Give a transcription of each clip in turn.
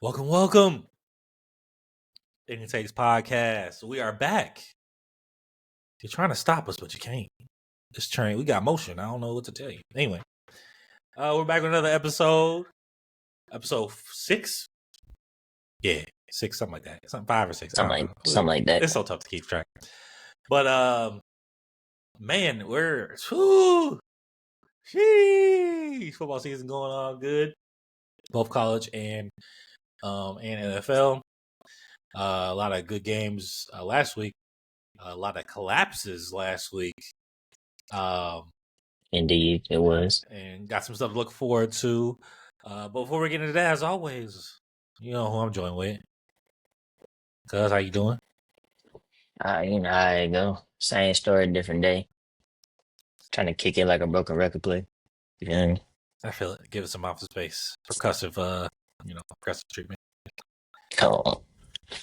Welcome. It Takes Podcast. We are back. You're trying to stop us, but you can't. This train, we got motion. I don't know what to tell you. Anyway, we're back with another episode. Episode 6? Yeah, 6, something like that. Something 5 or 6. Something like that. It's so tough to keep track. But man, sheesh, football season going on good. Both college and NFL. A lot of good games last week. A lot of collapses last week. Indeed, it was. And got some stuff to look forward to. But before we get into that, as always, you know who I'm joined with. Cuz, how you doing? I go. Same story, different day. Trying to kick it like a broken record player. You feel me? I feel it. Give it some office space. Percussive treatment. Oh.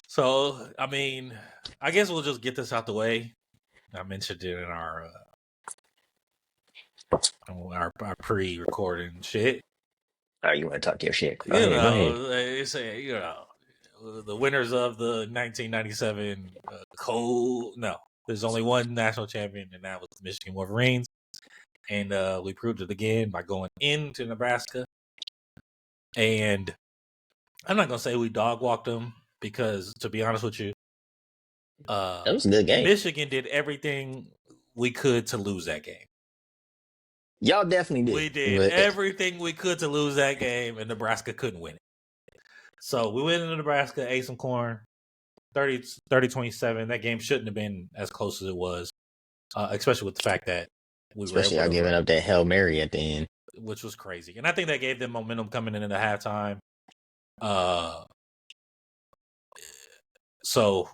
So, I mean, I guess we'll just get this out the way. I mentioned it in our pre-recording shit. Oh, you want to talk your shit? Go ahead. The winners of the 1997 there's only one national champion, and that was the Michigan Wolverines. And we proved it again by going into Nebraska. And I'm not gonna say we dog walked them because, to be honest with you, that was a good game. Michigan did everything we could to lose that game. Y'all definitely did. We did everything we could to lose that game, and Nebraska couldn't win it. So we went into Nebraska, ate some corn, 30-27. That game shouldn't have been as close as it was, especially with the fact that especially y'all giving up that Hail Mary at the end, which was crazy. And I think that gave them momentum coming into halftime. So,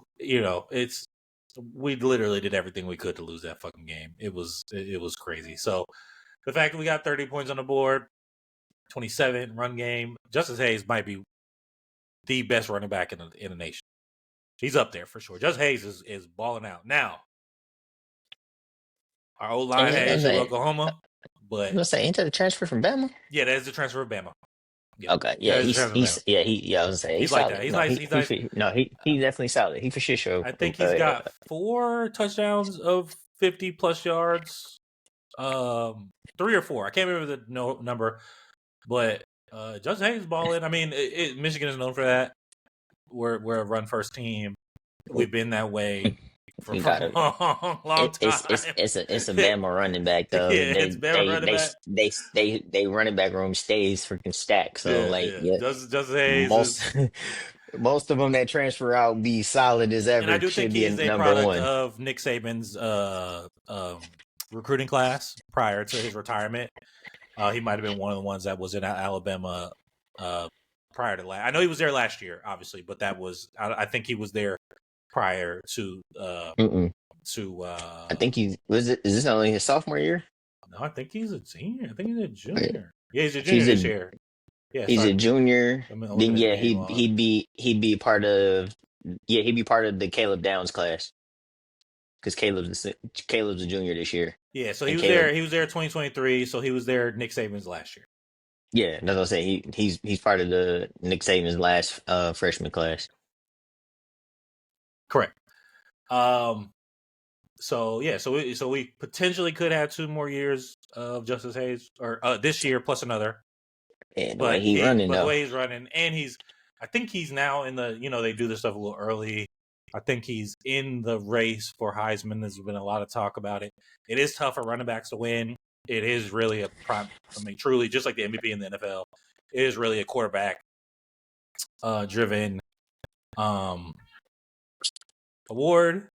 we literally did everything we could to lose that fucking game. It was crazy. So the fact that we got 30 points on the board, 27 run game, Justice Hayes might be the best running back in the nation. He's up there for sure. Justice Hayes is balling out. Now, our old line has Oklahoma, but I'm gonna say, ain't that a transfer from Bama? Yeah, that is the transfer from Bama. Yeah. Okay, yeah, I was gonna say he's like solid. that. He's nice. He's definitely solid. He for sure. I think he's got 4 touchdowns of 50 plus yards. 3 or 4. I can't remember the number, but Justice Hayes balling. I mean, Michigan is known for that. We're a run first team. We've been that way for a long time. It's a Bama running back though. Yeah, it's Bama running back. They running back room stays freaking stacked. So Justice Hayes. Most of them that transfer out be solid as ever. And I do think he's a product of Nick Saban's recruiting class prior to his retirement. He might have been one of the ones that was in Alabama prior to last. I know he was there last year, obviously, but that was I think he was there prior to. I think is this only his sophomore year? No, I think he's a senior. I think he's a junior. Yeah, he's a junior this year. Yeah, he's a juninger. Then he'd be part of the Caleb Downs class because Caleb's a junior this year. Yeah, so he was there 2023. So he was there Nick Saban's last year. Yeah, that's what I'm saying. He's part of the Nick Saban's last freshman class. Correct. So we potentially could have 2 more years of Justice Hayes, or this year plus another. Yeah, the way he's running, and I think he's now in the, they do this stuff a little early. I think he's in the race for Heisman. There's been a lot of talk about it. It is tough for running backs to win. It is really truly, just like the MVP in the NFL, it is really a quarterback driven award.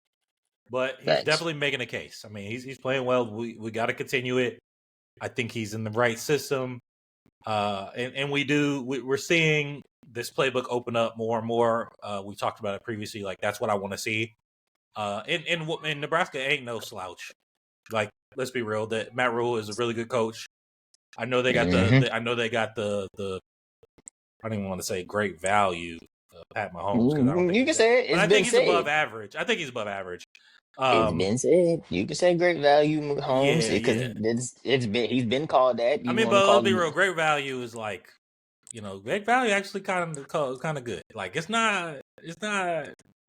But he's definitely making a case. I mean, he's playing well. We got to continue it. I think he's in the right system. And we're seeing this playbook open up more and more. We talked about it previously. Like, that's what I want to see. And Nebraska ain't no slouch. Like, let's be real. That Matt Rule is a really good coach. I know they got the I don't even want to say great value. Pat Mahomes. You can say it. I think he's above average. It's been said. You can say great value, Mahomes, because he's been called that. But let's be real. Great value is like, Greg Valley actually kind of good. Like it's not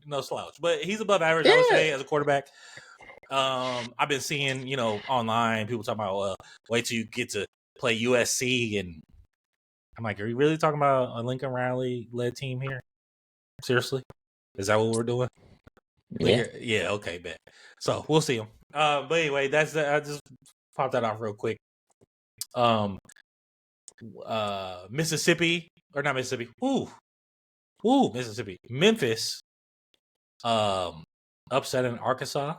no slouch, but he's above average. I would say as a quarterback. I've been seeing online people talking about wait till you get to play USC, and I'm like, are you really talking about a Lincoln Riley led team here? Seriously, is that what we're doing? Yeah. Okay, bet. So we'll see him. But anyway, I just popped that off real quick. Mississippi or not Mississippi? Mississippi. Memphis. Upsetting Arkansas.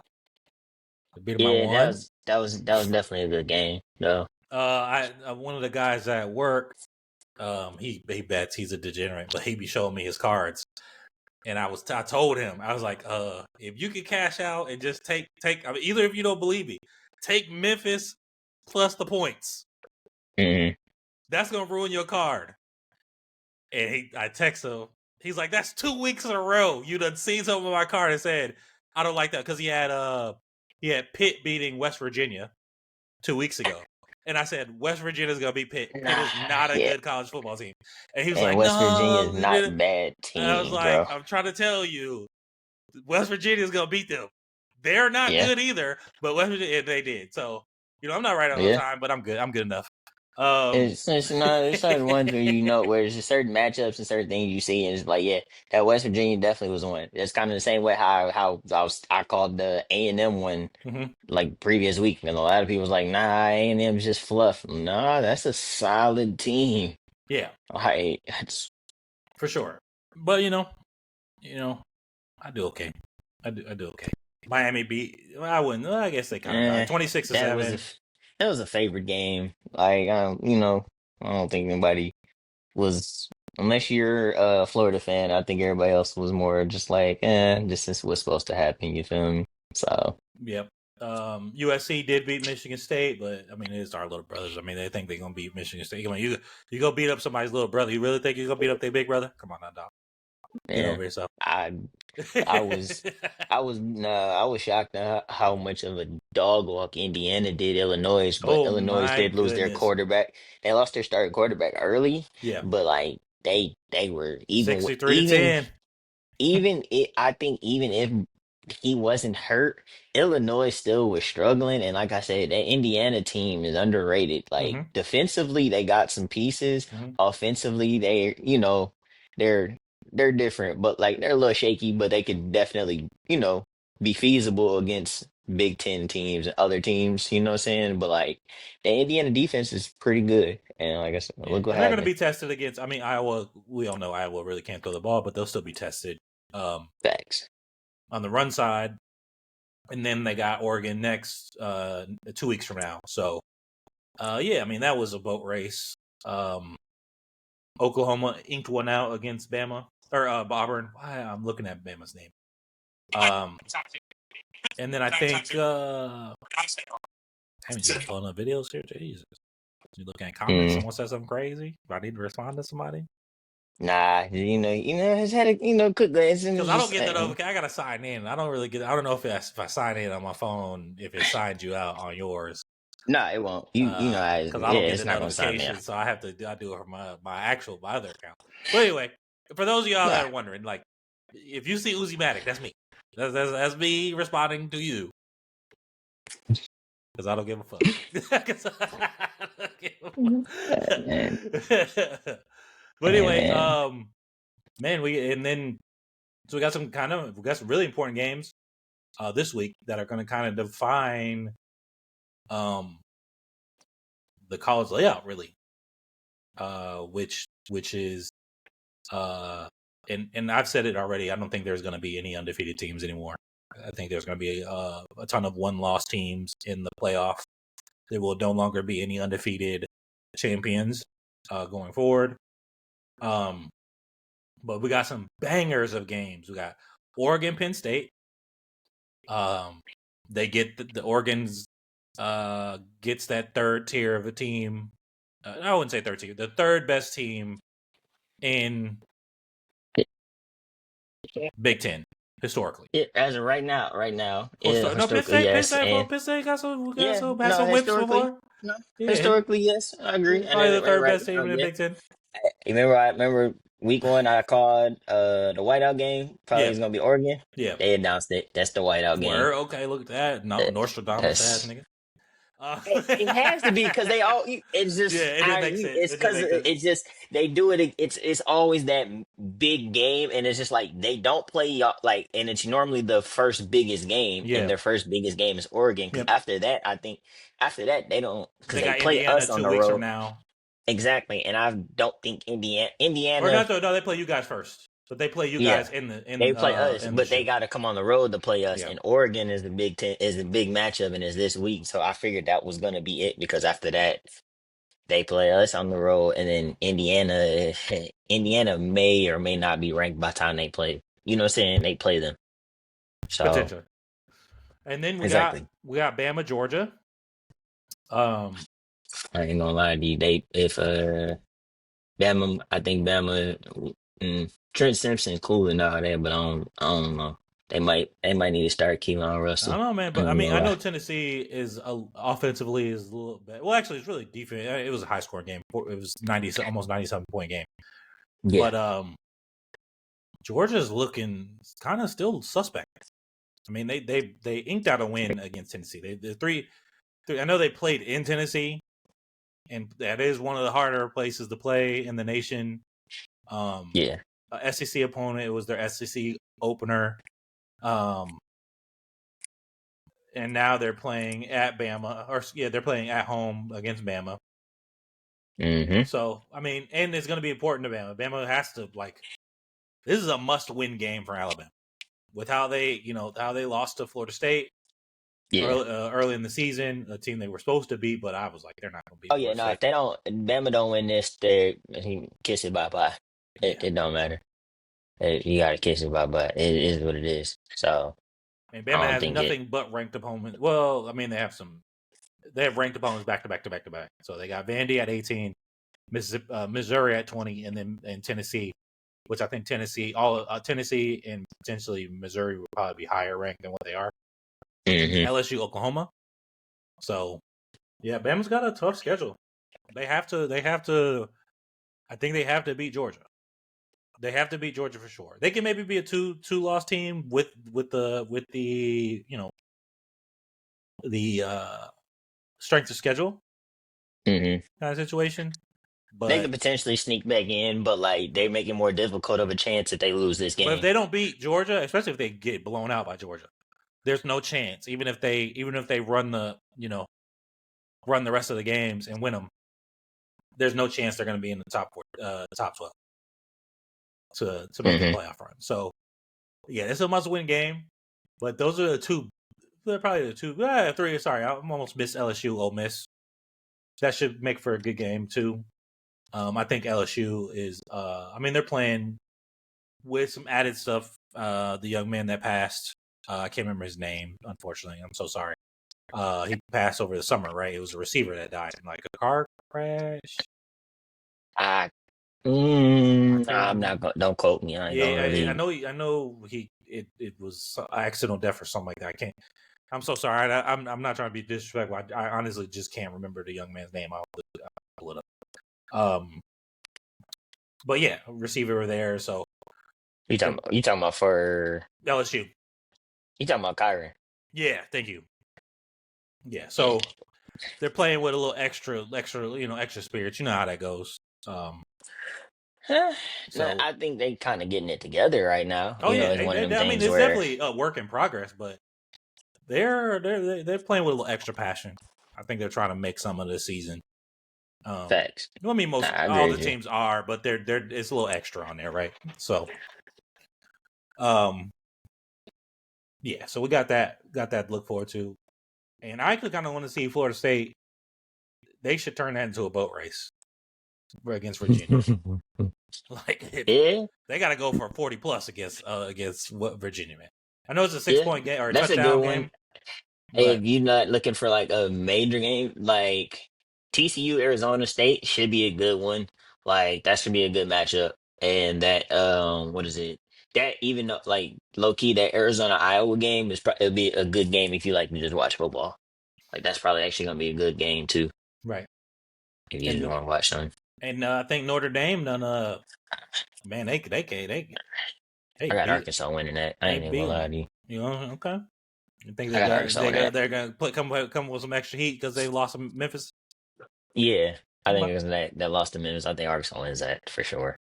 Beat them by one. That was definitely a good game, though. One of the guys at work, he bets he's a degenerate, but he be showing me his cards. And I told him, I was like, if you can cash out and just take, either if you don't believe me, take Memphis plus the points. Mm-hmm. That's gonna ruin your card. And I text him. He's like, that's 2 weeks in a row. You done seen something on my card and said, I don't like that because he had Pitt beating West Virginia 2 weeks ago. And I said, West Virginia's going to beat Pitt. Pitt is not a good college football team. And he was like, West no. Virginia is not a bad team, and I was like, I'm trying to tell you, West Virginia's going to beat them. They're not good either, but West Virginia, they did. So, I'm not right all the time, but I'm good. I'm good enough. It's certain ones where where there's just certain matchups and certain things you see, and it's like, yeah, that West Virginia definitely was one. It's kind of the same way how I called the A&M one like previous week, and a lot of people was like, nah, A&M's just fluff. Nah, that's a solid team. Yeah, for sure. But I do okay. I do okay. Miami beat. I wouldn't. I guess they kind of 26-7. That was a favorite game. Like, I don't think anybody was, unless you're a Florida fan, I think everybody else was more just like, this is what's supposed to happen, you feel me? So. Yep. USC did beat Michigan State, but I mean, it's our little brothers. I mean, they think they're gonna beat Michigan State. I mean, you go beat up somebody's little brother. You really think you're gonna beat up their big brother? Come on now, dog. Get over yourself. I was shocked at how much of a dog walk Indiana did Illinois, but Illinois did lose their quarterback. They lost their starting quarterback early. Yeah, but like they were even 63-10. I think even if he wasn't hurt, Illinois still was struggling. And like I said, that Indiana team is underrated. Like defensively, they got some pieces. Offensively, they're different, but like they're a little shaky, but they could definitely, be feasible against Big Ten teams and other teams, you know what I'm saying? But like the Indiana defense is pretty good. And like I said, look what happened. They're going to be tested against, Iowa. We all know Iowa really can't throw the ball, but they'll still be tested. Facts. On the run side. And then they got Oregon next 2 weeks from now. So, that was a boat race. Oklahoma inked one out against Bama. Or Auburn. Why I'm looking at Bama's name. And then I think I haven't even pulling up videos here. Jesus. You looking at comments, someone said something crazy? Do I need to respond to somebody? Nah, it's had a quick glance. Because I don't get that over. I gotta sign in. I don't know if I sign in on my phone, if it signs you out on yours. No, it won't. Because I don't get the notification, so I do it from my other account. But anyway, for those of y'all that are wondering, like, if you see Uzi Matic, that's me. That's me responding to you. Because I don't give a fuck. But anyway, we got some really important games this week that are going to kind of define the college layout, really, which is and I've said it already. I don't think there's going to be any undefeated teams anymore. I think there's going to be a ton of one-loss teams in the playoff. There will no longer be any undefeated champions going forward. But we got some bangers of games. We got Oregon, Penn State. They get the Oregon's gets that third tier of a team. I wouldn't say third tier. The third best team in Big Ten historically. As of right now. Penn State got some wins before. Historically, yes, I agree. Probably the third best team in the Big Ten. I remember week one I called the whiteout game probably Yeah, is gonna be Oregon. yeah. They announced it. That's the whiteout game. Where okay, look at that. No, Nostradamus ass That's nigga. Uh, it has to be because they all it's yeah, just it did make sense. it's It did because make sense. it's just they do it. It's always that big game, and it's just like they don't play y'all like, and it's normally the first biggest game, and Yeah, their first biggest game is Oregon. Because yep. after that, I think after that they don't because They they got play Indiana us on the 2 weeks from road now, exactly, and I don't think or Indiana not? No, they play you guys first, but they play you yeah. guys in They play us, the but they shoe. got to come on the road to play us. Yeah, And Oregon is the is the big matchup, and is this week. So I figured that was gonna be it because after that they play us on the road, and then Indiana, Indiana may or may not be ranked by the time they play. You know what I'm saying? They play them. So potentially. And then exactly. we got Bama, Georgia. Um, I ain't gonna lie to you. They if Bama, I think Bama, Trent Simpson cool and all that, but I don't know. They might need to start Keelan I don't Russell. know, man, I but I ain't mean, gonna I know lie. Tennessee is offensively is a little bit. Well, actually, it's really defense. It was a high scoring game. It was 90, almost 97 point game. Yeah, But Georgia's looking kind of still suspect. I mean, they inked out a win against Tennessee. The three. I know they played in Tennessee, and that is one of the harder places to play in the nation. Um, yeah. SEC opponent. It was their SEC opener. Um, and now they're playing at Bama, or yeah, they're playing at home against Bama. Hmm. So I mean, and it's going to be important to Bama. Bama has to like. This is a must-win game for Alabama. With how how they lost to Florida State Yeah. early in the season, a team they were supposed to beat, but I was like, they're not going to beat Oh yeah, Florida no, State. if they don't Bama don't win this, they he kiss it bye bye. It Yeah, it don't matter. You gotta kiss it bye bye. It is what it is. So and I Bama don't has think it. nothing but ranked opponents. Well, I mean, they have some. They have ranked opponents back to back to back to back. So they got Vandy at 18, Mississippi, Missouri at 20, and then Tennessee, which I think Tennessee and potentially Missouri will probably be higher ranked than what they are. Hmm. LSU, Oklahoma. So yeah, Bama's got a tough schedule. They have to. They have to. I think they have to beat Georgia. They have to beat Georgia for sure. They can maybe be a two loss team with the the strength of schedule Hmm. kind of situation. They But could potentially sneak back in, but like they make it more difficult of a chance if they lose this but if game. they don't beat Georgia, especially if they get blown out by Georgia, there's no chance. Even if they run the rest of the games and win them, there's no chance they're going to be in the top 12 to make a Hmm. playoff run. So yeah, it's a must win game. But those are the two. They're probably the two, three. Sorry, I almost missed LSU, Ole Miss. That should make for a good game too. I think LSU is. I mean, they're playing with some added stuff. The young man that passed, I can't remember his name. Unfortunately, I'm so sorry. He passed over the summer, right? It was a receiver that died in like a car crash. I I I can't I'm remember. not gonna don't quote me. I ain't gonna Yeah, I really. know. I know. It was accidental death or something like that. I can't. I'm so sorry. I'm not trying to be disrespectful. I honestly just can't remember the young man's name. I'll pull it up. But yeah, receiver there. So You talking about for LSU. you talking about Kyron? Yeah, thank you. Yeah, Yeah. so they're playing with a little extra spirits. You know how that goes. Um, Huh, man, so I think they kind of getting it together right now. oh yeah, It's one of them I mean things it's where definitely a work in progress, but they're playing with a little extra passion. I think they're trying to make some of the season. facts. I mean Nah, most I all agree the with you. teams are, but they're it's a little extra on there, right? So um yeah, so we got that to look forward to. And I actually kind of want to see Florida State. They should turn that into a boat race against Virginia. Like Yeah, they got to go for 40 plus against what Virginia, man. I know it's a six yeah, point game or a that's a good touchdown one. game, If but you're not looking for like a major game, like TCU Arizona State should be a good one. Like that should be a good matchup. And that what is it? That even though, like low key that Arizona Iowa game it'll be a good game if you like to just watch football. Like that's probably actually gonna be a good game too right. if you just And want to watch them. And I think Notre Dame done. Man, they I got beat Arkansas winning that. I they ain't even gonna beat them. lie to you. You know, okay. You think I got Arkansas winning that. they're gonna come with some extra heat because they lost to Memphis? Yeah, I think Okay. it was that lost to Memphis. I think Arkansas wins that for sure.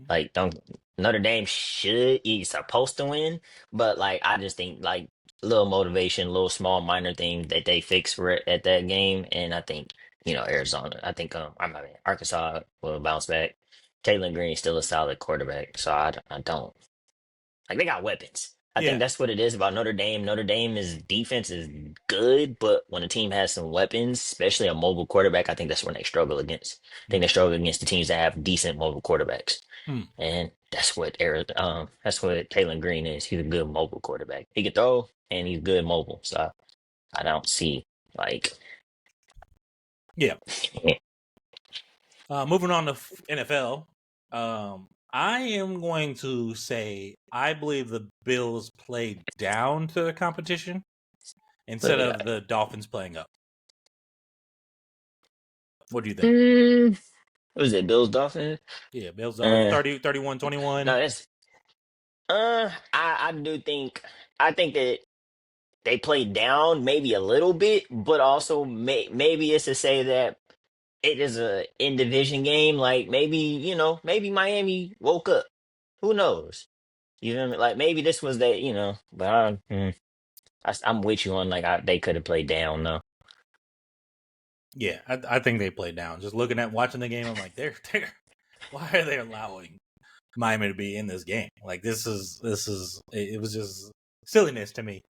Like, don't Notre Dame should is supposed to win, but like I just think like little motivation, little small minor thing that they fix for it at that game, and I think Arizona. I think I'm not Arkansas will bounce back. Taylor Green's still a solid quarterback, so I don't like they got weapons. I think Yeah. that's what it is about Notre Dame. Notre Dame's defense is good, but when a team has some weapons, especially a mobile quarterback, I think that's when they struggle against. I think they struggle against the teams that have decent mobile quarterbacks. Hmm. And that's what Taylor Green is. He's a good mobile quarterback. He can throw and he's good mobile. So I don't see like Yeah. Moving on to NFL. I am going to say I believe the Bills played down to the competition what instead we of got. the Dolphins playing up. What do you think? Mm, what was it? Bills Dolphins? Yeah, Bills are Uh 31-21. no, that's I do think I think that they played down maybe a little bit, but also maybe it's to say that it is a in division game. Like maybe maybe Miami woke up. Who knows? You know what I mean? Like maybe this was that but I'm with you on like they could have played down though. Yeah, I think they played down. Just looking at watching the game, I'm like, they're why are they allowing Miami to be in this game? Like it was just silliness to me.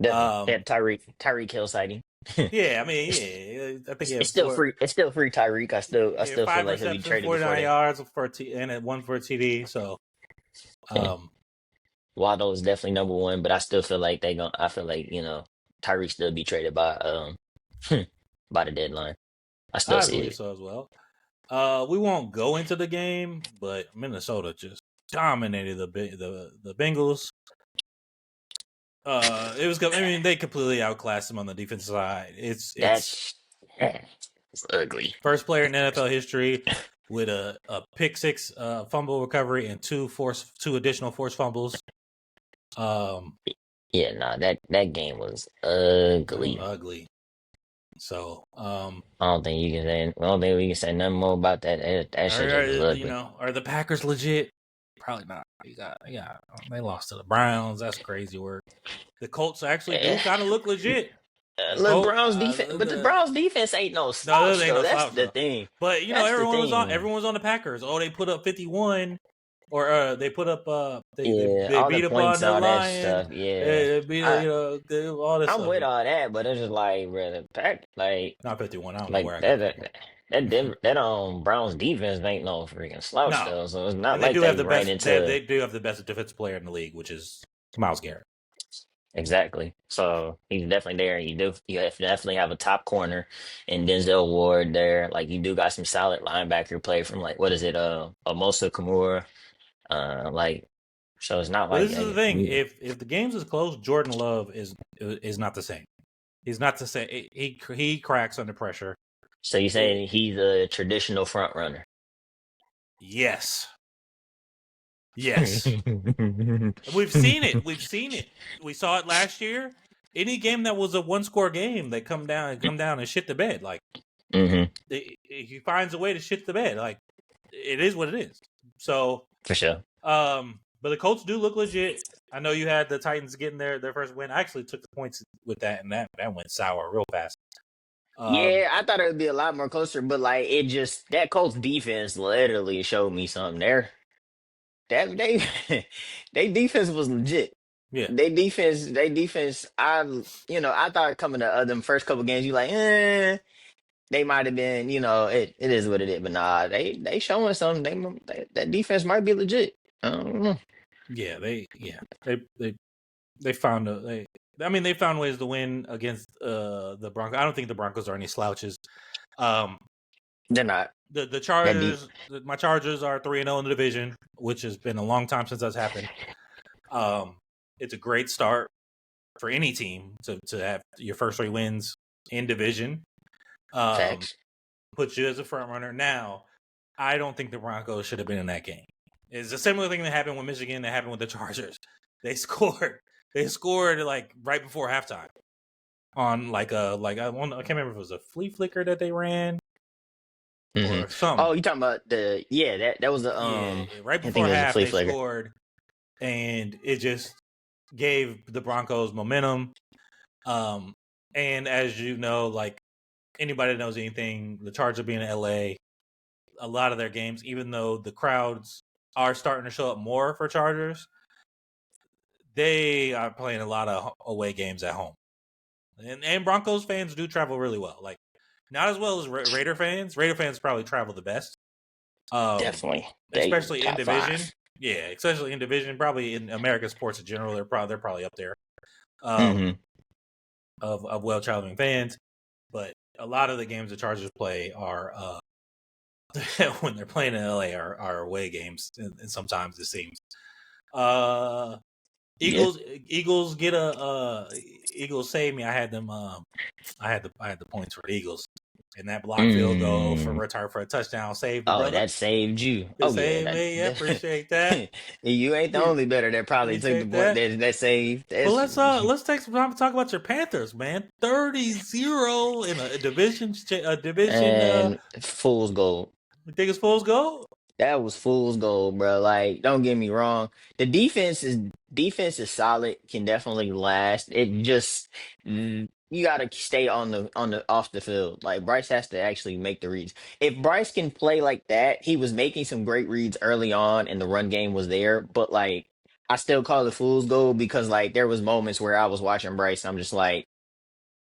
Definitely, Um, that Tyreek Hill sighting. yeah, I mean, it's, yeah, I think he it's had still free. It's still free Tyreek. I still feel five like he'll be receptions, traded before 49 they. yards for and one for a TD. So, um, Waddle is definitely number one, but I still feel like they going I feel like Tyreek still be traded by by the deadline. I still I see believe it. so as well. We won't go into the game, but Minnesota just dominated the Bengals. It was. I mean, they completely outclassed them on the defensive side. It's That's it's ugly. first player in NFL history with a pick six fumble recovery and two additional forced fumbles. Um, Yeah, nah, that game was Game ugly. ugly. So, I don't think you can say. I don't think we can say nothing more about that. That shit just was ugly. are the Packers legit? Probably not. They lost to the Browns. That's crazy work. The Colts actually do Eh, kind of look legit. The Look, Colt, Browns defense, but the Browns defense ain't no no, slouch they ain't though. no That's slouch the though. thing. But That's the thing. everyone was on the Packers. Oh, they put up 51, or they put up Yeah, they all the beat up on points, the all that Lions. stuff. Yeah, They beat I all this I'm stuff. with all that, but it's just like, bro, the pack, Not 51. I don't know like where I got that 51. that that Denver, that Browns defense ain't no freaking slouch No, though. So it's not and they like do have they the ran best. into. They do have the best defensive player in the league, which is Miles Garrett. Exactly. So he's definitely there. Definitely have a top corner in Denzel Ward there. Like you do got some solid linebacker play from like what is it, Amosa Kamura. Like so it's not But like this is the thing: if the games is close, Jordan Love is not the same. He's not the same. He cracks under pressure. so you It, saying he's a traditional front runner. yes, yes, we've seen it. We've seen it. We saw it last year. Any game that was a one score game, they come down and shit the bed. Like Hmm. he finds a way to shit the bed. Like it is what it is. So, For sure. but the Colts do look legit. I know you had the Titans getting their first win. I actually took the points with that, and that went sour real fast. Um, Yeah, I thought it would be a lot more closer, but like it just that Colts defense literally showed me something there. That they they defense was legit. yeah, They defense. I thought coming to them first couple games, you like, they might have been, it is what it is. But nah, they showing something. That defense might be legit. I don't know. yeah, they found they found ways to win against the Broncos. I don't think the Broncos are any slouches. Um, They're not the that deep. Chargers, my Chargers are 3-0 in the division, which has been a long time since that's happened. Um, it's a great start for any team to have your first three wins in division. Um, Facts. puts you as a front runner. Now, I don't think the Broncos should have been in that game. It's a similar thing that happened with Michigan that happened with the Chargers. They scored like right before halftime on I can't remember if it was a flea flicker that they ran or something. Oh, you talking about that was the Yeah, right I think before it was a half flea they flicker. scored, and it just gave the Broncos momentum. And as you know, like anybody that knows anything, the Chargers being in LA, a lot of their games, even though the crowds are starting to show up more for Chargers, they are playing a lot of away games at home. And Broncos fans do travel really well. Like not as well as Raider fans. Raider fans probably travel the best. Definitely, they Especially in top division. five. Yeah, especially in division. Probably in American sports in general, they're probably up there. Mm-hmm. Of well traveling fans. But a lot of the games the Chargers play are when they're playing in LA are away games, and sometimes it seems. Yeah. Eagles get Eagles save me. I had them. I had the points for the Eagles, and that block field goal for return for a touchdown saved the Oh, brother. that saved you. It Oh yeah, saved me. Yeah, appreciate that. you ain't the only better that probably took the Appreciate point that. that saved. But That's let's take some time to talk about your Panthers, man. 30-0 in a division and fool's gold. you think it's fool's gold? That was fool's gold, bro. Like, don't get me wrong. The defense is solid, can definitely last. It just you gotta stay on the off the field. Like Bryce has to actually make the reads. If Bryce can play like that, he was making some great reads early on and the run game was there, but like I still call it fool's gold because like there was moments where I was watching Bryce and I'm just like,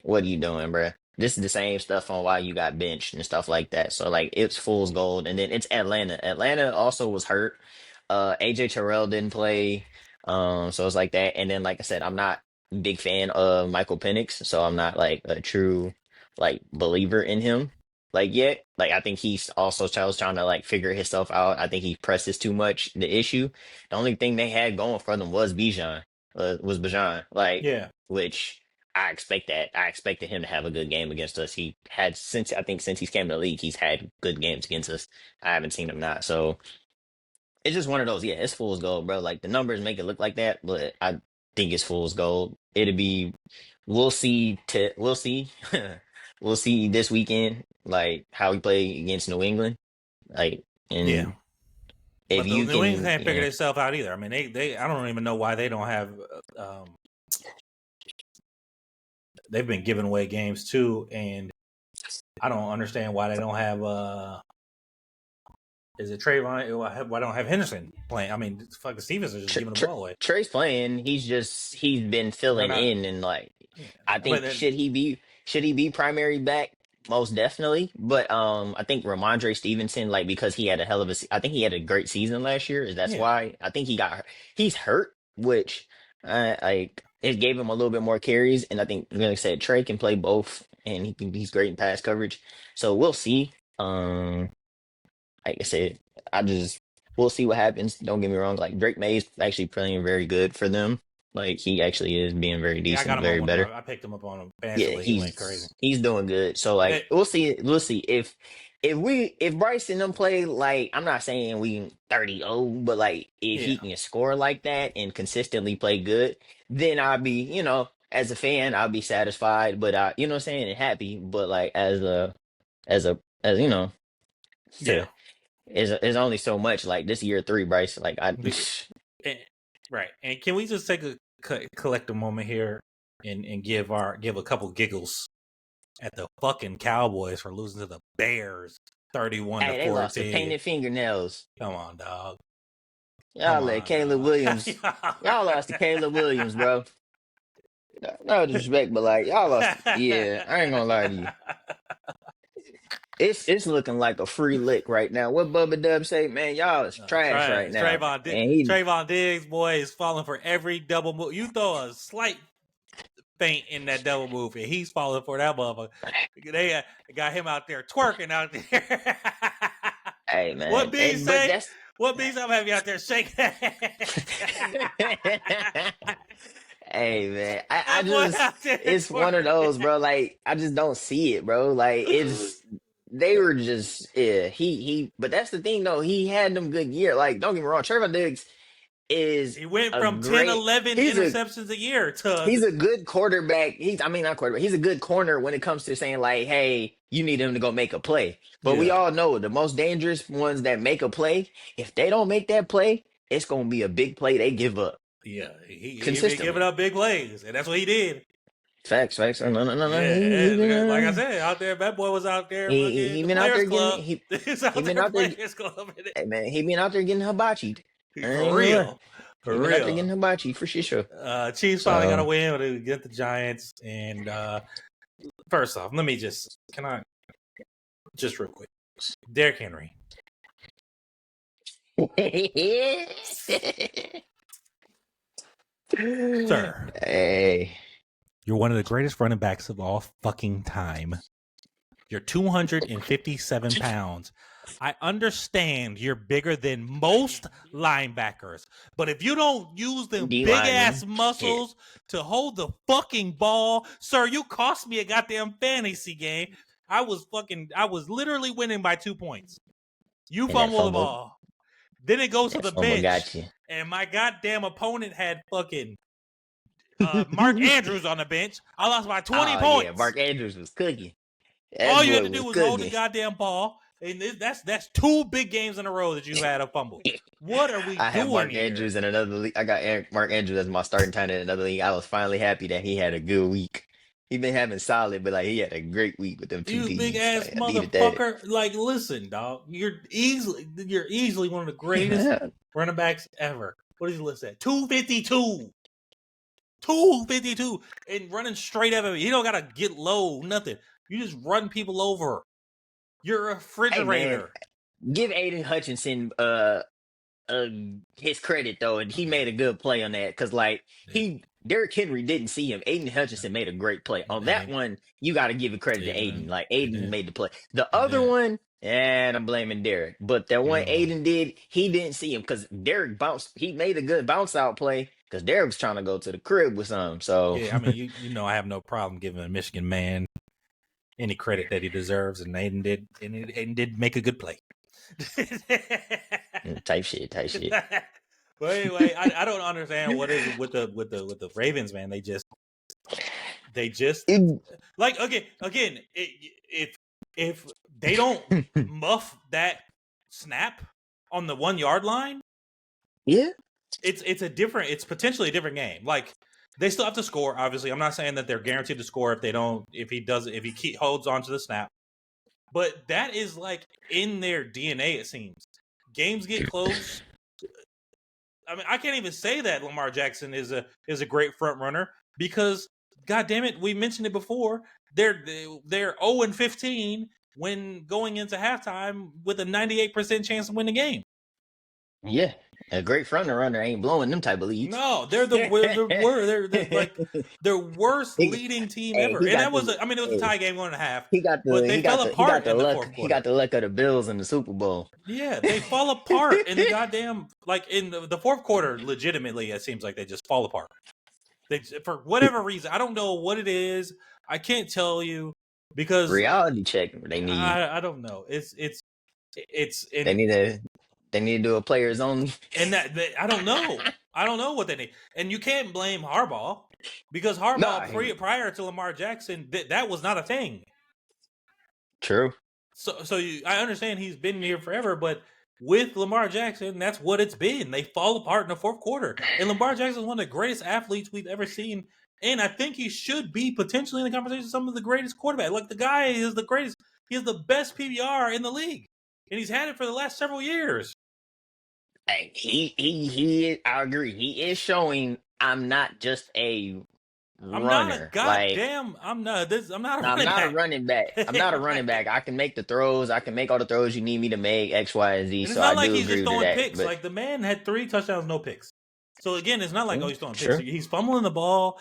what are you doing, bruh? This is the same stuff on why you got benched and stuff like that. So like it's fool's gold. And then it's Atlanta. Atlanta also was hurt. AJ Terrell didn't play. So it's like that. And then like I said, I'm not a big fan of Michael Penix, so I'm not like a true like believer in him. Like yet. Like I think he's also trying to like figure himself out. I think he presses too much. The issue. The only thing they had going for them was Bijan. Was Bijan. Like Yeah. which I expect that. I expected him to have a good game against us. He had since he's came to the league, he's had good games against us. I haven't seen him not. So it's just one of those. Yeah, it's fool's gold, bro. Like the numbers make it look like that, but I think it's fool's gold. It'll be. We'll see. We'll see. We'll see this weekend, like how we play against New England. Like, Yeah. and if But the you New England can, can't figure themselves out either. I mean, they I don't even know why they don't have. They've been giving away games too, and I don't understand why they don't have. Is it Trayvon? Why don't have Henderson playing? I mean, fucking Stevens is just giving the ball away. Trey's playing. He's been They're filling not. in and like Yeah, I but think then, should he be primary back? Most definitely. But I think Ramondre Stevenson, like because he had a hell of I think he had a great season last year. That's yeah, why I think he's hurt, which like it gave him a little bit more carries. And I think like I said, Trey can play both and he's great in pass coverage. So we'll see. Like I said, we'll see what happens. Don't get me wrong. Like Drake May's actually playing very good for them. Like he actually is being very yeah. I got decent, him on very one of better. my. I picked him up on a fantasy Yeah, league. He went crazy. he's doing good. So like It, we'll see if Bryce and them play like I'm not saying we 30-0, but like if he yeah, can score like that and consistently play good, then I'll be, as a fan, I'll be satisfied, but you know what I'm saying, and happy, but like as yeah. is only so much like this year 3, Bryce. Like And, right. And can we just take a collective moment here and give a couple giggles at the fucking Cowboys for losing to the Bears 31 to hey, they lost to 14. painted fingernails. Come on, dog. Y'all let Caleb Williams. Y'all lost to Caleb Williams, bro. No disrespect, but like y'all lost. Yeah, I ain't gonna lie to you. It's looking like a free lick right now. What Bubba Dub say, man? Y'all is trash right now. And Trayvon Diggs, boy, is falling for every double move. You throw a slight feint in that double move, and he's falling for that motherfucker. They got him out there twerking out there. hey man, What B but say? that's What B's I'm having you out there shaking? hey man, I That boy just out there it's one of twerking. those, bro. Like I just don't see it, bro. Like it's they were just but that's the thing though. He had them good year. Like, don't get me wrong, Trevor Diggs is He went a from 10, great 11 interceptions a year to he's a good quarterback. I mean, not quarterback. He's a good corner when it comes to saying like, hey, you need him to go make a play. But we yeah, all know the most dangerous ones that make a play, if they don't make that play, it's gonna be a big play they give up yeah. He been giving consistently. up big plays, and that's what he did. Facts. No, no, no, no. Yeah, and like I said, out there, that boy was out there fucking He the been out Players there getting Club. He's he out been there out there. Players Club. Hey man, he been out there getting hibachied. I For ain't gonna lie. real, He for been out there real. getting hibachi for sure. Chiefs finally got a So win against the Giants. And first off, can I just real quick, Derrick Henry. Sir, hey, you're one of the greatest running backs of all fucking time. You're 257 pounds. I understand you're bigger than most linebackers, but if you don't use them D big ass lineman, shit. muscles to hold the fucking ball, sir, you cost me a goddamn fantasy game. I was literally winning by 2 points. You And that fumble the fumble, ball. Then it goes to the bench, got you. and my goddamn opponent had fucking Mark Andrews on the bench. I lost by 20 Oh yeah, points. Mark Andrews was cooking. All That you had boy to do was was hold the cooking. goddamn ball, and that's 2 big games in a row that you've had a fumble. What are we I had doing Mark here? Andrews in another league. I got Mark Andrews as my starting tight end in another league. I was finally happy that he had a good week. He been having solid, but like he had a great week with them two You big D's. ass Like, I needed that. motherfucker! Like, listen, dog. You're easily one of the greatest running backs ever. What did you list at? 252. 252 and running straight at him. You don't gotta get low, nothing. You just run people over. You're a Hey man, refrigerator. give Aiden Hutchinson uh his credit though, and he made a good play on that because like Derrick Henry didn't see him. Aiden Hutchinson made a great play on And that one. You got to give it credit to he Aiden. didn't. Like He Aiden didn't. made the play. The He other didn't. one, and I'm blaming Derrick. But that one No. Aiden did, he didn't see him because Derrick bounced. He made a good bounce out play because Derrick was trying to go to the crib with some. So Yeah, I mean, you know, I have no problem giving a Michigan man any credit that he deserves, and Aiden did make a good play. type shit. But anyway, I don't understand what is with the Ravens, man. They just like again if they don't muff that snap on the 1 yard line, Yeah. it's potentially a different game. Like, they still have to score. Obviously, I'm not saying that they're guaranteed to score if he holds on to the snap. But that is like in their DNA. It seems games get close. I mean, I can't even say that Lamar Jackson is a great front runner because, God damn it, we mentioned it before. They're 0-15 when going into halftime with a 98% chance to win the game. Yeah. A great front runner ain't blowing them type of leads. No, they're like their worst leading team ever, He and got that was the it was a tie game 1.5, he got but the they he fell got the he got apart the in the luck fourth he quarter. got the luck of the Bills in the Super Bowl. Yeah, they fall apart in the goddamn in the fourth quarter. Legitimately, it seems like they just fall apart. They, for whatever reason, I don't know what it is. I can't tell you because Reality check they need. I don't know. It's They in need to do a players only. and that I don't know. I don't know what they need, and you can't blame Harbaugh because Nah, prior to Lamar Jackson, that was not a thing. true. So I understand he's been here forever, but with Lamar Jackson, that's what it's been. They fall apart in the fourth quarter, and Lamar Jackson is one of the greatest athletes we've ever seen, and I think he should be potentially in the conversation of some of the greatest quarterbacks. Like, the guy is the greatest. He has the best PBR in the league, and he's had it for the last several years. Hey, he I agree. He is showing I'm not just a I'm not a runner. Like goddamn. I'm not a I'm running not a back. running back. I'm not a running back. I can make the throws. I can make all the throws you need me to make, X, Y, and Z. And it's So I not like do he's just agree to throwing that. picks. But Like, the man had 3 touchdowns, no picks. So again, it's not like, oh, he's throwing picks. true. He's fumbling the ball,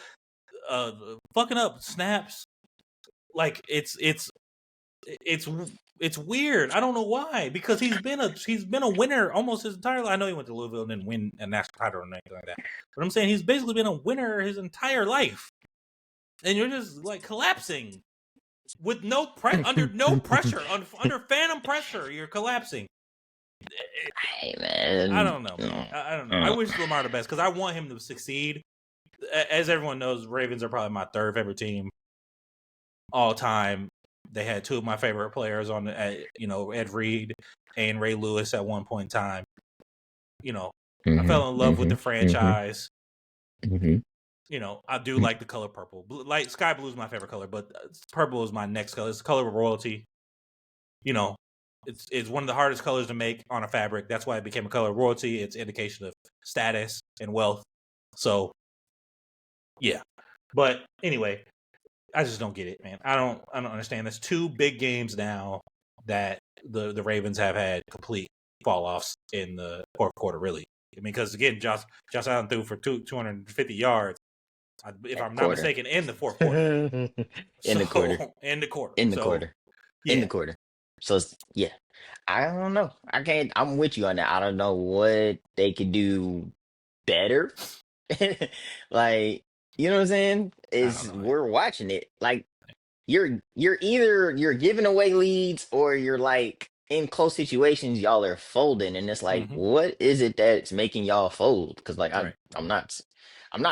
fucking up snaps. Like, it's weird. I don't know why, because he's been a winner almost his entire life. I know he went to Louisville and didn't win a national title or anything like that, but I'm saying he's basically been a winner his entire life, and you're just like collapsing. with under no pressure, under phantom pressure, you're collapsing. Hey man, I don't know, man. I don't know. I wish Lamar the best because I want him to succeed. As everyone knows, Ravens are probably my third favorite team all time. They had two of my favorite players on Ed Reed and Ray Lewis at one point in time. I fell in love with the franchise. I do like the color purple. Like sky blue is my favorite color, but purple is my next color. It's the color of royalty. It's one of the hardest colors to make on a fabric. That's why it became a color of royalty. It's indication of status and wealth. So, yeah. But anyway, I just don't get it, man. I don't understand. There's two big games now that the Ravens have had complete fall offs in the fourth quarter. Really, I mean, because again, Josh Allen threw for 250 yards. If I'm not mistaken, in the fourth quarter. In the quarter. Yeah. In the quarter. So yeah, I don't know. I'm with you on that. I don't know what they could do better. Like, you know what I'm saying? We're watching it. Like you're either you're giving away leads or you're like in close situations, y'all are folding, and it's like, what is it that's making y'all fold? Because like I'm not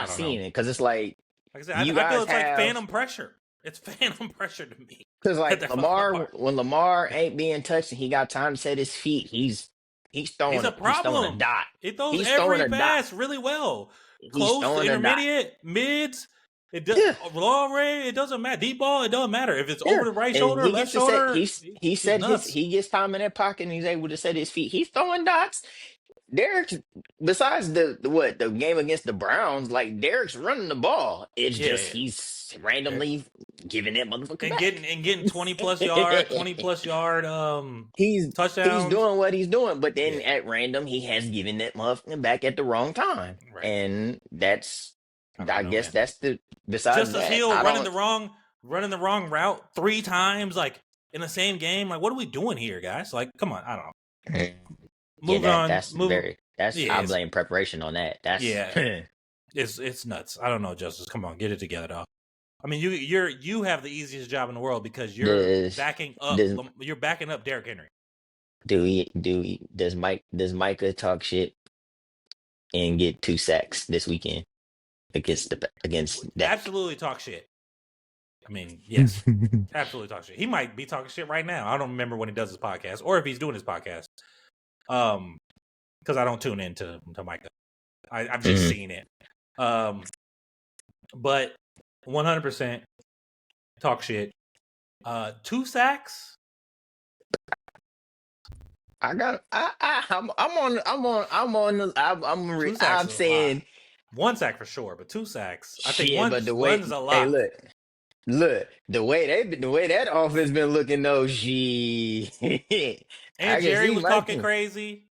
seeing it because it's like I said, I feel it's like phantom pressure. It's phantom pressure to me. Because like when Lamar ain't being touched and he got time to set his feet, he's throwing a problem. He's throwing a dot. He throws every pass really well. Close, intermediate, mids. It does long range. It doesn't matter. Deep ball. It doesn't matter if it's over the right shoulder, left shoulder. He gets time in that pocket and he's able to set his feet. He's throwing dots. Derek, besides the game against the Browns, like Derek's running the ball. It's just he's randomly giving that motherfucker back. Getting 20+ yard touchdowns. He's doing what he's doing, but then at random he has given that motherfucker back at the wrong time, and that's guess that's the besides Justice Hill running the wrong route 3 times, like in the same game. Like, what are we doing here, guys? Like, come on, I don't know. Move on. I blame preparation on that. That's it's nuts. I don't know, Justice. Come on, get it together, dog. I mean, you have the easiest job in the world because you're backing up Derrick Henry. Does Micah talk shit and get 2 sacks this weekend against Dak? Absolutely talk shit. I mean, yes, absolutely talk shit. He might be talking shit right now. I don't remember when he does his podcast or if he's doing his podcast. Because I don't tune in to Micah. I've just seen it. But 100% talk shit. 2 sacks. I'm saying 1 sack for sure, but 2 sacks. I think one's a lot. Hey, look, the way that offense been looking though, And Jerry was talking crazy.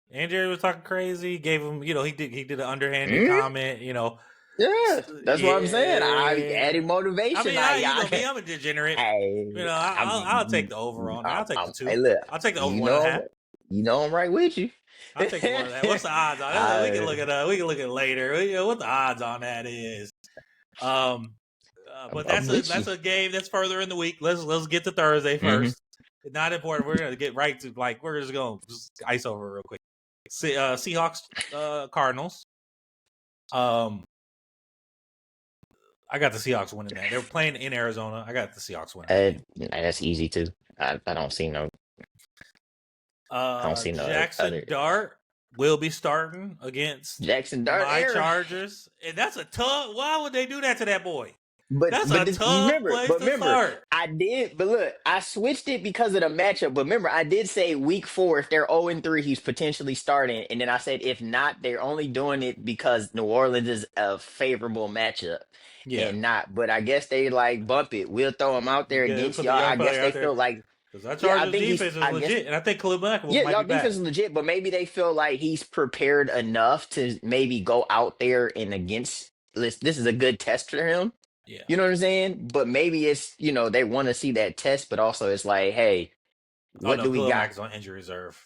Gave him, he did an underhanded comment, Yeah, that's what I'm saying. I added motivation. I mean, I'm a degenerate. I'll take the over on that. I'll take the 2. Hey, look, I'll take the over 1.5. You know I'm right with you. I'll take the 1.5. What's the odds on that? We can look at we can look at later. What the odds on that is. But that's a game that's further in the week. Let's get to Thursday first. Not important. We're gonna get right to we're just gonna ice over real quick. Seahawks, Cardinals. I got the Seahawks winning that. They were playing in Arizona. I got the Seahawks winning. That's easy too. I don't see no. Jackson Dart will be starting against my Chargers, and that's a tough. Why would they do that to that boy? That's a tough place to start. I did, but look, I switched it because of the matchup. But remember, I did say week 4, if they're 0-3, he's potentially starting. And then I said, if not, they're only doing it because New Orleans is a favorable matchup. And not, but I guess they bump it. We'll throw him out there against y'all. I guess they feel like because our Chargers defense is legit, and I think Khalil Mack might be back. Y'all defense is legit, but maybe they feel like he's prepared enough to maybe go out there and against. This is a good test for him. Yeah. You know what I'm saying? But maybe it's, they want to see that test, but also it's like, hey, what do we got? Mack's on injury reserve.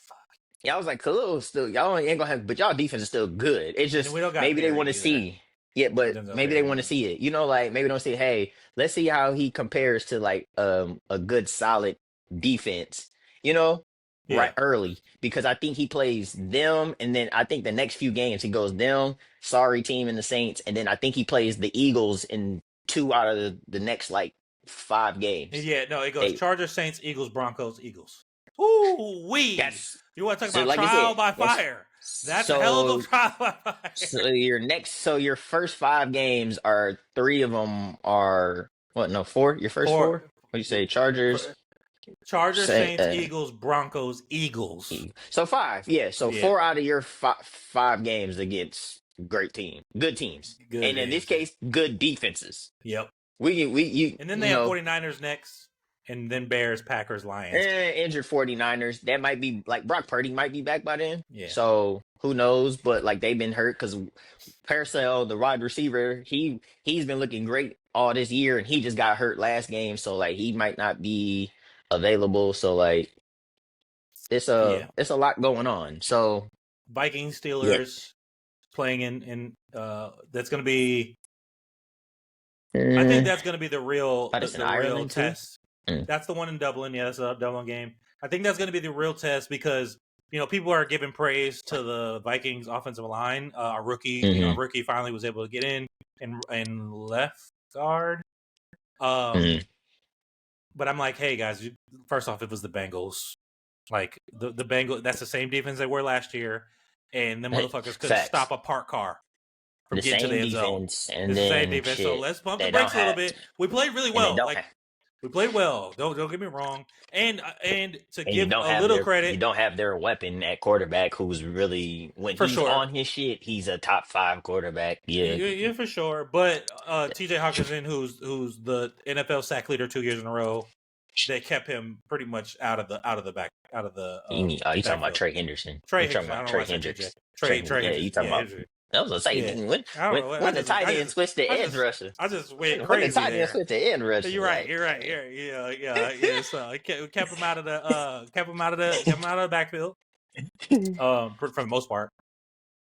Yeah, I was like, Khalil still, y'all ain't gonna have, but y'all defense is still good. It's just maybe they want to see. Yeah, but maybe they want to see it. You know, like maybe don't say, hey, let's see how he compares to like a good solid defense, you know, right Yeah. early. Because I think he plays them, and then I think the next few games he goes them, sorry team and the Saints, and then I think he plays the Eagles in 2 out of the next like 5 games. Yeah, no, it goes They Chargers, Saints, Eagles, Broncos, Eagles. Ooh wee! that's You want to talk so about like I said, trial by that's fire? That's a hell of a so trial by So fire. your first 5 games are 3 of them are what? No, 4. Your first 4. Four. What do you say? Chargers, Chargers, say Saints, Eagles, Broncos, Eagles. so 5. Yeah, so Yeah, 4 out of your 5 games against good teams, good and in this games. case, good defenses. Yep. We And then you they have know 49ers next, and then Bears, Packers, Lions. injured 49ers. That might be like Brock Purdy might be back by then. Yeah. So who knows? But like they've been hurt because Parasol, the wide receiver, he's been looking great all this year, and he just got hurt last game, so like he might not be available. So like Yeah. it's a lot going on. So Vikings, yeah, Steelers playing in that's going to be. I think that's going to be the real that's in the real Ireland too. test. That's the one in Dublin. Yeah, that's a Dublin game. I think that's going to be the real test because people are giving praise to the Vikings offensive line. Our rookie, our rookie finally was able to get in and left guard. But I'm like, hey guys, first off, it was the Bengals. Like the Bengals, that's the same defense they were last year, and the motherfuckers couldn't Facts. stop a parked car from The getting to the same end zone. defense, and It's the same then defense. So shit, let's pump the they don't brakes a little have, bit. We played really and they well. don't Like have, we played well. Don't get me wrong. And to and you give don't a have little their you credit, don't have their weapon at quarterback, who's really when for he's sure. on his shit, he's a top 5 quarterback. Yeah, Yeah, for sure. But T.J. Hawkinson, who's the NFL sack leader 2 years in a row, they kept him pretty much out of the you talking about backfield. Trey Henderson? Trey You talking Henderson. I about don't know why Trey I said T.J. Hendricks? Trey Yeah, you Henderson. talking Yeah, about? Henderson. I was gonna say Yeah. I don't know. when the tight end switched to edge rusher. I just went When the crazy tight end there. switched to edge rusher, You're right. You're right. Yeah. So I kept him out of the backfield. For the most part.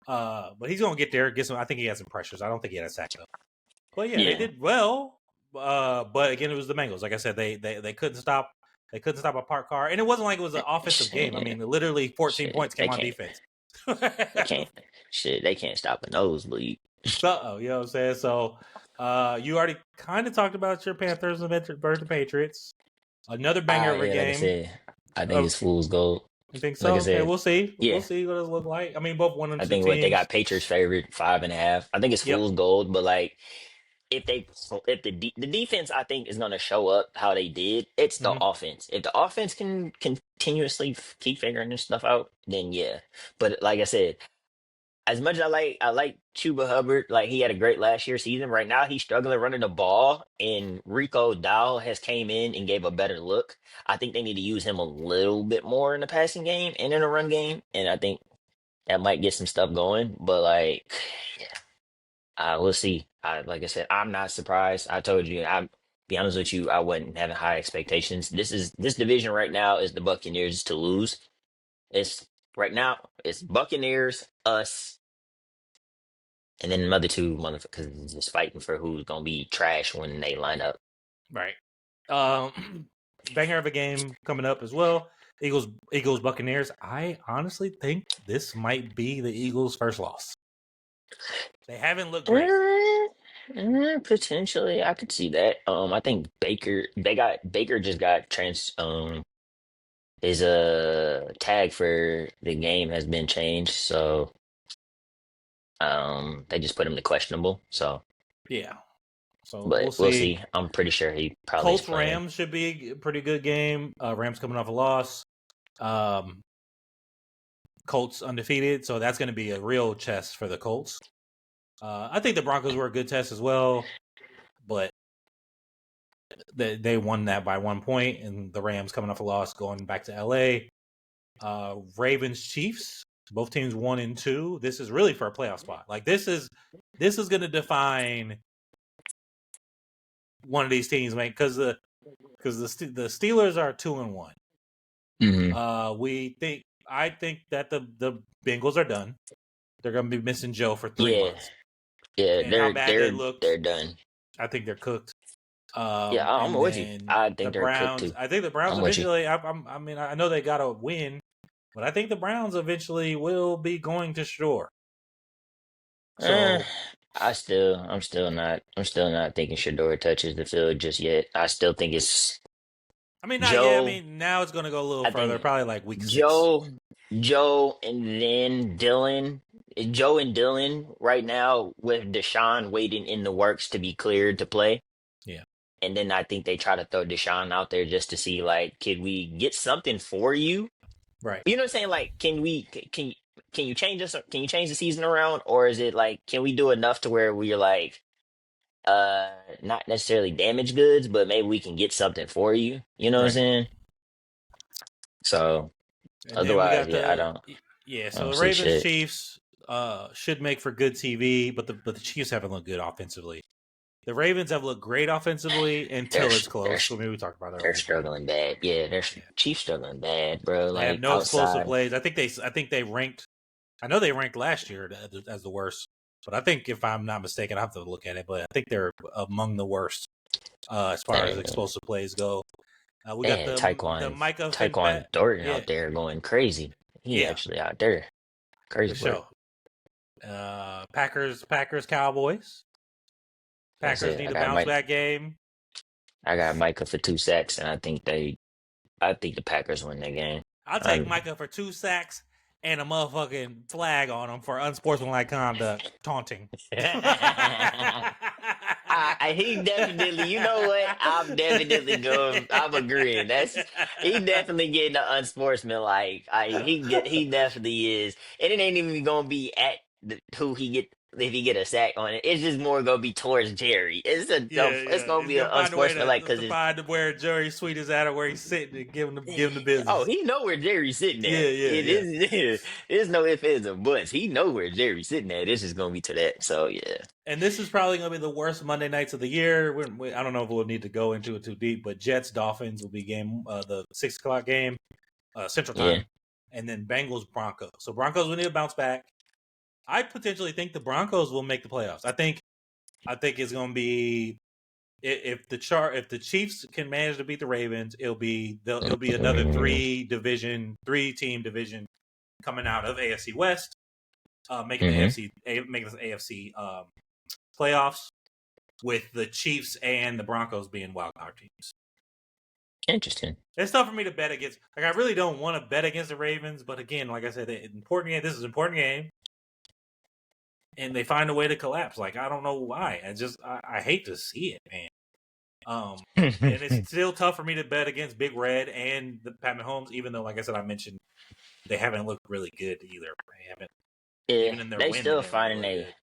But he's gonna get there. Get some. I think he had some pressures. I don't think he had a sack though. But yeah, they did well. But again, it was the Bengals. Like I said, they couldn't stop. They couldn't stop a parked car, and it wasn't like it was an offensive game. I mean, literally 14 points came on defense. They can't. Shit, they can't stop a nosebleed. So, you know what I'm saying? So, you already kind of talked about your Panthers versus the Patriots. Another banger of a Like I game. said, I think it's fool's gold. You think so? Like I said, okay, we'll see. Yeah. We'll see what it look like. I mean, both 1 and 2 I think teams. what they got Patriots favorite 5.5. I think it's fool's gold, but like if the defense I think is gonna show up how they did, it's the offense. If the offense can continuously keep figuring this stuff out, then yeah. But like I said, as much as I like Chuba Hubbard, like he had a great last year season. Right now he's struggling running the ball, and Rico Dowell has came in and gave a better look. I think they need to use him a little bit more in the passing game and in the run game, and I think that might get some stuff going. But like, yeah, we'll see. Like I said, I'm not surprised. I told you, I'm be honest with you, I wasn't having high expectations. This division right now is the Buccaneers to lose. It's right now it's Buccaneers, us, and then the other 2 motherfuckers just fighting for who's gonna be trash when they line up. Right. Banger of a game coming up as well. Eagles Buccaneers. I honestly think this might be the Eagles' first loss. They haven't looked great. Potentially, I could see that. I think Baker just got his tag for the game has been changed, so they just put him to questionable. So yeah. So but we'll see. I'm pretty sure he probably Colts Rams should be a pretty good game. Rams coming off a loss. Colts undefeated, so that's going to be a real test for the Colts. I think the Broncos were a good test as well, but they won that by 1 point, and the Rams coming off a loss going back to LA. Ravens Chiefs, both teams 1 and 2. This is really for a playoff spot. Like this is going to define one of these teams, man, because the Steelers are 2 and 1. I think that the Bengals are done. They're going to be missing Joe for 3 months. Yeah, and how bad they looked. they're done. I think they're cooked. Yeah, I'm And with you. then I the think they're cooked Browns. too. I think the Browns I'm with you. eventually. I mean, I know they got to win, but I think the Browns eventually will be going to Shore. So I'm still not thinking Shador touches the field just yet. I still think it's I mean, not yet. I Joe. mean, now it's going to go a little I further, think probably like week 6. Joe, Joe, and then Dylan. Joe and Dylan right now with Deshaun waiting in the works to be cleared to play. Yeah. And then I think they try to throw Deshaun out there just to see, like, could we get something for you? Right. You know what I'm saying? Like, can you change us? Can you change the season around, or is it like, can we do enough to where we're like, uh, not necessarily damaged goods, but maybe we can get something for you? You know what I'm Right. saying? So And then we otherwise, got yeah, I so don't the see Ravens shit. Chiefs should make for good TV, but the Chiefs haven't looked good offensively. The Ravens have looked great offensively They're until it's they're close. So maybe we talked about that they're earlier. struggling bad. Yeah, they're Yeah. Chiefs struggling bad, bro. They have Like no explosive outside. plays. I think they ranked. I know they ranked last year as the worst, but I think if I'm not mistaken, I have to look at it. But I think they're among the worst as far as And explosive plays go. We got and the Micah Tyquan Fitzpat. Thornton Yeah, out there going crazy. He yeah, actually out there. for Crazy work. sure. Packers, Cowboys. Like I Packers said, need a bounce back game. I got Micah for 2 sacks, and I think the Packers win that game. I'll take Micah for 2 sacks and a motherfucking flag on him for unsportsmanlike conduct, taunting. He definitely, you know what? I'm definitely going. I'm agreeing. He definitely getting the unsportsmanlike. He definitely is, and it ain't even gonna be at who he get if he get a sack on it. It's just more gonna be towards Jerry. It's Yeah. gonna He's be an gonna find a way unsportsmanlike because to it's. find where Jerry Sweet is at or where he's sitting and give him the Oh, business. he know where Jerry's sitting at. It Yeah. is. There's no ifs, ands, or buts. He know where Jerry's sitting at. This is gonna be to that. So yeah. And this is probably going to be the worst Monday nights of the year. I don't know if we'll need to go into it too deep, but Jets Dolphins will be the 6 o'clock game, Central Yeah. Time, and then Bengals Broncos. So Broncos will need to bounce back. I potentially think the Broncos will make the playoffs. I think it's going to be if the Chiefs can manage to beat the Ravens, it'll be another 3-team division coming out of AFC West, making the AFC playoffs, with the Chiefs and the Broncos being wildcard teams. Interesting. It's tough for me to bet against. Like, I really don't want to bet against the Ravens, but again, like I said, important game. This is an important game, and they find a way to collapse. Like, I don't know why. I hate to see it, man. And it's still tough for me to bet against Big Red and the Pat Mahomes, even though, like I said, I mentioned they haven't looked really good either. They haven't, Yeah, even in their they win, they still didn't look finding really a. good.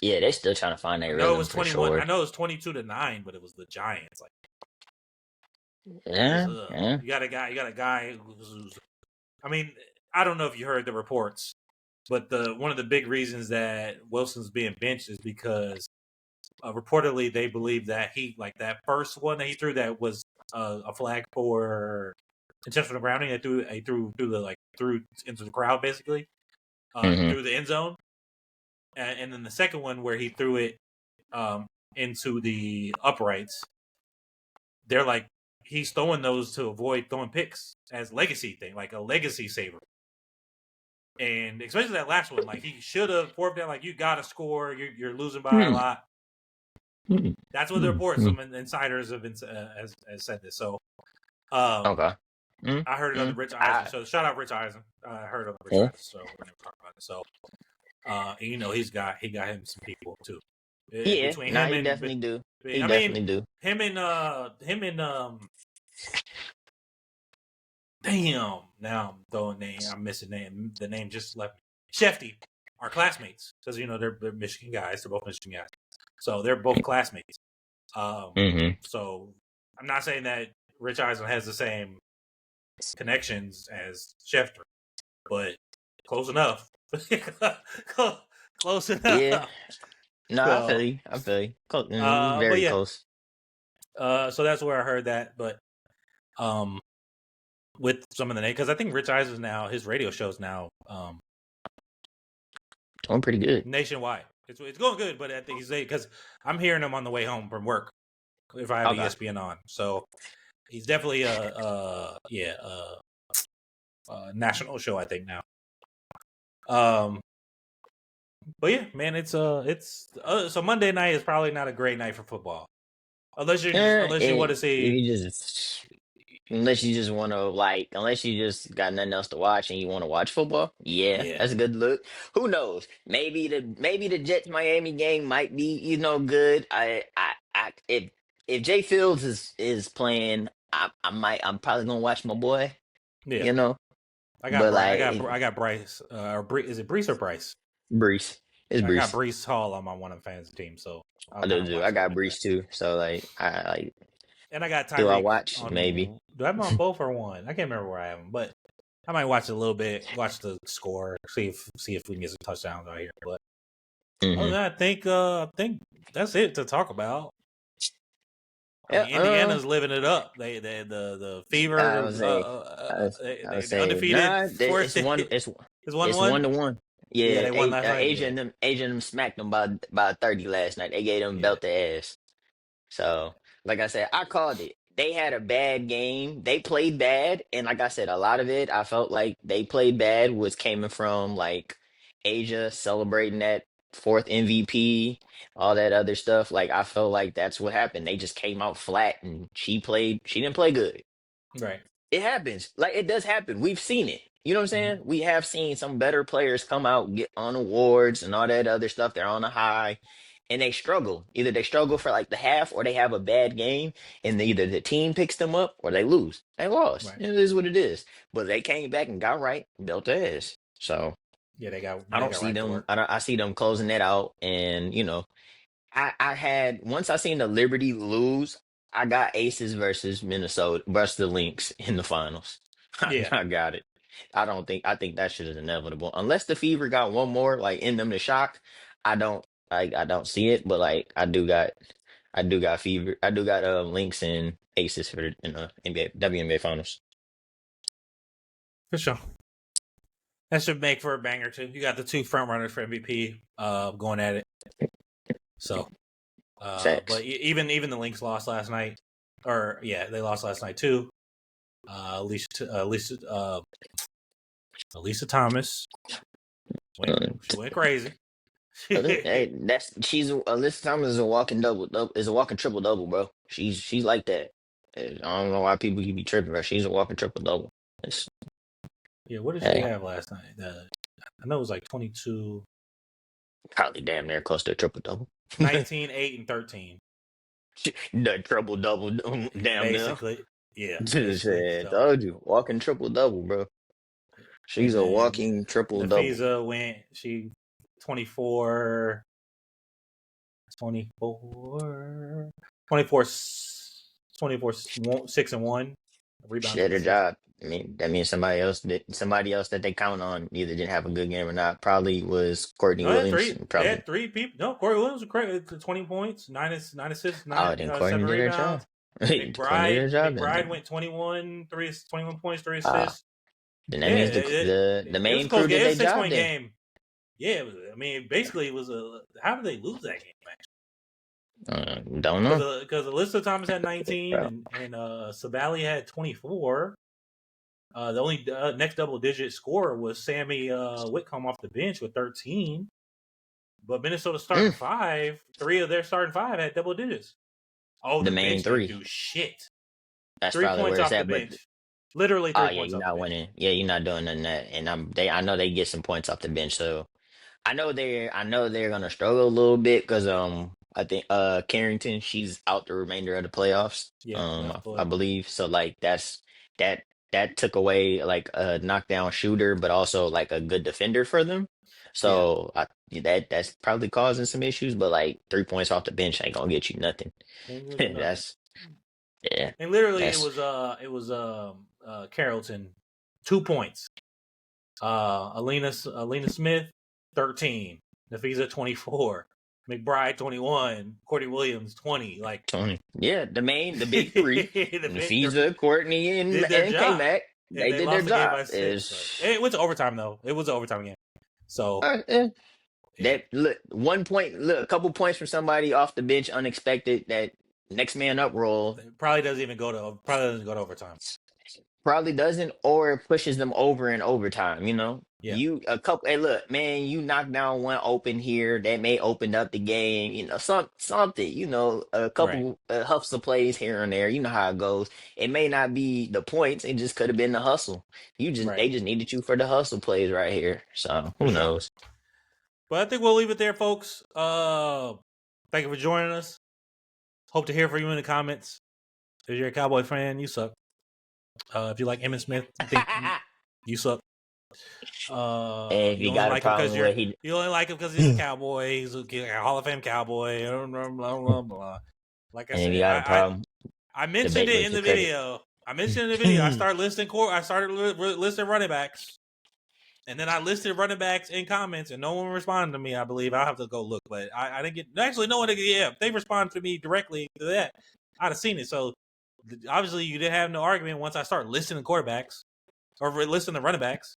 Yeah, they still trying to find I their know it rhythm was for 21. I sure. know it was 22-9, but it was the Giants. Like, Yeah, yeah. you got a guy who's. I mean, I don't know if you heard the reports, but one of the big reasons that Wilson's being benched is because reportedly they believe that that first one that he threw that was a flag for intentional grounding. That threw into the crowd basically through the end zone, and then the second one where he threw it into the uprights. They're like, he's throwing those to avoid throwing picks as legacy thing, like a legacy saver. And especially that last one, like he should have fourth down. Like, you got to score. You're losing by a lot. That's what the reports. Some insiders have has said this. So, Okay. I heard it on the Rich Eisen show. Shout out Rich Eisen. I heard it on the Rich Eisen show. We're never talking about it. So, and he got him some people too. Yeah, Between nah, him he and definitely do. He I mean, definitely do. him and damn, now I'm throwing name. I'm missing name. The name just left me. Shefty, our classmates, because they're Michigan guys. They're both Michigan guys, so they're both classmates. So I'm not saying that Rich Eisen has the same connections as Schefter, but close enough. Close enough. Yeah. No, So, I feel you. I feel you. but Very yeah. close. So that's where I heard that, but with some of the name, because I think Rich Eisen now, his radio shows now Doing pretty good. nationwide. It's going good, but I think he's because I'm hearing him on the way home from work if I have Okay. ESPN on. So he's definitely a national show, I think now. But yeah, man, it's so Monday night is probably not a great night for football unless you want to see. Unless you just want to unless you just got nothing else to watch and you want to watch football, yeah, Yeah, that's a good look. Who knows? Maybe the Jets Miami game might be good. If Jay Fields is playing, I'm probably gonna watch my boy. yeah. You know, I got but Bryce. I got Bryce. Is it Brees or Bryce? Brees, it's I got Brees. Brees Hall on my one of the fans team, so I'll I kind of do. I watch a little got bit of that. Brees too. So And I got do I Tyreek watch? Maybe. on. Do I have him on both or one? I can't remember where I have him, but I might watch a little bit, watch the score, see if we can get some touchdowns out here. But other than that, I think that's it to talk about. I Yeah. mean, Indiana's living it up. The I fever. would say, I would They say, undefeated nah. fourth. It's It's 1-1. 1-1. Yeah, Yeah, they won last night. Yeah, Asia and them smacked them by 30 last night. They gave them yeah, belt their ass. So, like I said, I called it. They had a bad game. They played bad, and like I said, a lot of it I felt like they played bad was coming from Asia celebrating that fourth MVP, all that other stuff. Like I felt like that's what happened. They just came out flat, and she didn't play good. right. It happens. Like it does happen. We've seen it. You know what I'm saying? Mm-hmm. We have seen some better players come out, get on awards and all that other stuff. They're on a high and they struggle. Either they struggle for the half or they have a bad game and either the team picks them up or they lose. They lost. Right. It is what it is. But they came back and got right, built their ass. So Yeah, I they don't got see right to them. work. I see them closing that out and I had once I seen the Liberty lose, I got Aces versus Minnesota versus the Lynx in the finals. Yeah, I got it. I think that shit is inevitable. Unless the Fever got one more in them to shock, I don't see it, but I do got Fever. I do got Lynx and Aces in the NBA WNBA finals. for sure. That should make for a banger too. You got the two front runners for MVP going at it. So, but Facts. even the Lynx lost last night, or yeah, they lost last night too. Elisa Thomas she went crazy. Hey, she's Alyssa Thomas is a walking is a walking triple double, bro. She's like that. I don't know why people keep be tripping, bro. She's a walking triple double. Yeah, what did she Hey, have last night? I know it was like 22, probably damn near close to a triple double. 19, 8, and 13. The triple double, damn near. Basically. Yeah, basically. Shit, So, told you, walking triple double, bro. She's and a then walking triple double. Nafisa went, she 24, 24, 24, 24, 6 and 1. She Rebound, did her assist. job. I mean, that means somebody else that they count on either didn't have a good game or not. Probably was Courtney No, they had Williams. three. They Probably. had three people. No, Corey Williams was crazy. 20 points, nine assists, Oh, then Courtney seven did her job. rebounds. Courtney did her job. McBride went 21 points, 3 Uh, assists. then that Yeah, means the it was main a close crew game. did It was their a 6 job point then. game. Yeah, basically it was a. How did they lose that game? Don't know. Because Alyssa Thomas had 19 Bro. and Sabali had 24. The only next double digit scorer was Sammy Whitcomb off the bench with 13. But Minnesota starting five, 3 of their starting 5 had double digits. Oh, The the main bench didn't three. do shit. That's 3 probably points where it's off the at. But bench. Literally oh 3 yeah, points you're off the not bench. winning. Yeah, you're not doing none of that. And I know they get some points off the bench. So I know they're gonna struggle a little bit because I think Carrington, she's out the remainder of the playoffs. Yeah, left I foot. believe. So that that took away a knockdown shooter, but also a good defender for them. Yeah. So that's probably causing some issues, but 3 points off the bench ain't gonna get you nothing. Ain't gonna do nothing. That's yeah. And literally That's it was Carrollton 2 points. Alina Smith 13, Nafisa 24, McBride 21, Courtney Williams 20. Like Tony. Yeah, the big three. Nafisa, Courtney, did their and job. K-Mac. And They they did their lost the game job. by 6. Is It went to overtime though. It was an overtime game. So yeah. That look 1 point, look a couple points from somebody off the bench, unexpected. That next man up role It probably doesn't go to overtime. probably doesn't, or pushes them over in overtime. You know, Yeah. you a couple. Hey, look, man, you knock down one open here that may open up the game. You know, something. You know, a Right. couple huffs of plays here and there. You know how it goes. It may not be the points. It just could have been the hustle. Right. They just needed you for the hustle plays right here. So For who sure. knows? But I think we'll leave it there, folks. Thank you for joining us. Hope to hear from you in the comments. If you're a Cowboy fan, you suck. If you like Emmitt Smith, you suck. And if You you only got a like him because problem with he, you only like him because he's a Cowboy. He's a Hall of Fame Cowboy. Blah, blah, blah, blah. Like I and if you said, got a problem, I mentioned debate it with in your the credit. video. I started listing listing running backs, and then I listed running backs in comments, and no one responded to me. I believe I'll have to go look, but I didn't get actually no one. Yeah, if they responded to me directly to that, I'd have seen it. So obviously, you didn't have no argument once I start listing the quarterbacks or listing the running backs.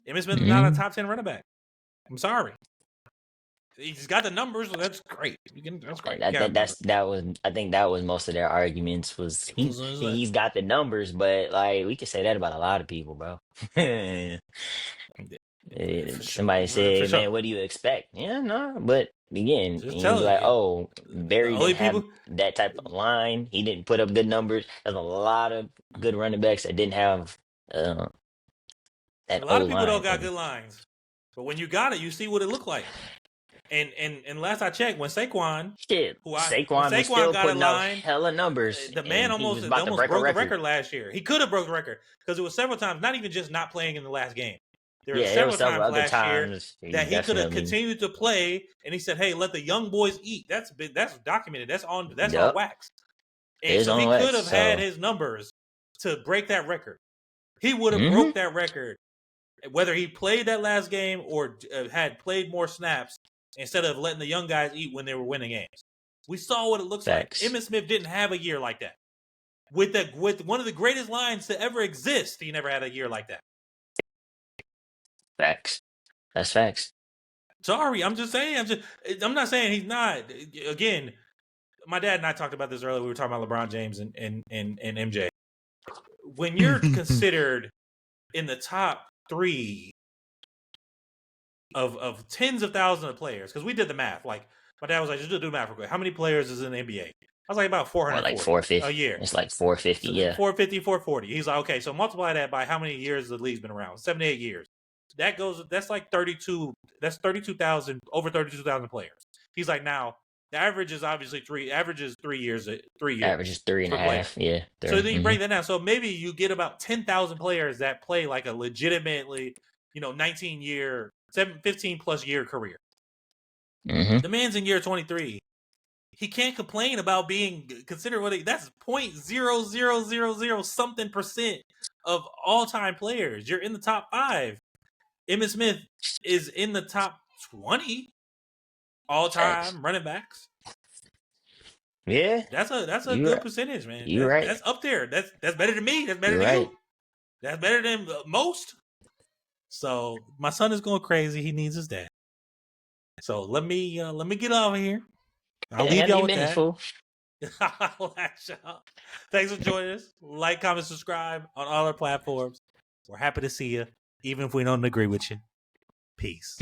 Emmitt Smith is not a top 10 running back. I'm sorry. He's got the numbers, so that's great. That's great. That was I think that was most of their arguments was he's got the numbers, but like we could say that about a lot of people, bro. Somebody For said, sure. "Man, what do you expect?" Yeah, no, but again, Just you'd be tell like, you. "Oh, The Barry only didn't have people, that type of line. He didn't put up good numbers." There's a lot of good running backs that didn't have uh, a that O lot of people don't line, got and good lines, but when you got it, you see what it looked like. And last I checked, when shit, Saquon was Saquon still got a putting out line, hella numbers, the man and he was almost about to break a broke the record. record last year. He could have broke the record because it was several times, not even just not playing in the last game. There were Yeah, there were several several times other last year times he that he could have definitely. continued to play, and he said, "Hey, let the young boys eat." That's documented. That's on Yep, wax. And is so he on could wax. have had So, his numbers to break that record. He would have hmm broke that record whether he played that last game or had played more snaps instead of letting the young guys eat when they were winning games. We saw what it looks like. facts, Emmitt Smith didn't have a year like that. With one of the greatest lines to ever exist, he never had a year like that. facts. That's facts. Sorry, I'm just saying. I'm not saying he's not. Again, my dad and I talked about this earlier. We were talking about LeBron James and MJ. When you're considered in the top 3 of tens of thousands of players, because we did the math. Like my dad was like, just do the math real quick. How many players is in the NBA? I was like, about Or like 440 a 450. year. It's like 450. So Yeah. 450, 440. He's like, okay, so multiply that by how many years the league's been around. 78 years. That's like 32. That's 32,000, over 32,000 players. He's like, now the average is obviously 3 years, 3 years Average is three and per a player. half. Yeah. So then you break that down. So maybe you get about 10,000 players that play like a legitimately, 19-year, 15 plus year career. Mm-hmm. The man's in year 23. He can't complain about being considered that's 0.0000 something percent of all time players. You're in the top 5. Emmitt Smith is in the top 20 all time running backs. Yeah. That's a You're good percentage, man. you're right. That's up there. That's better than me. That's better You're than right. you. That's better than most. So my son is going crazy. He needs his dad. So let me get over here. I'll leave y'all with that. Fool. Thanks for joining us. Like, comment, subscribe on all our platforms. We're happy to see you, even if we don't agree with you. Peace.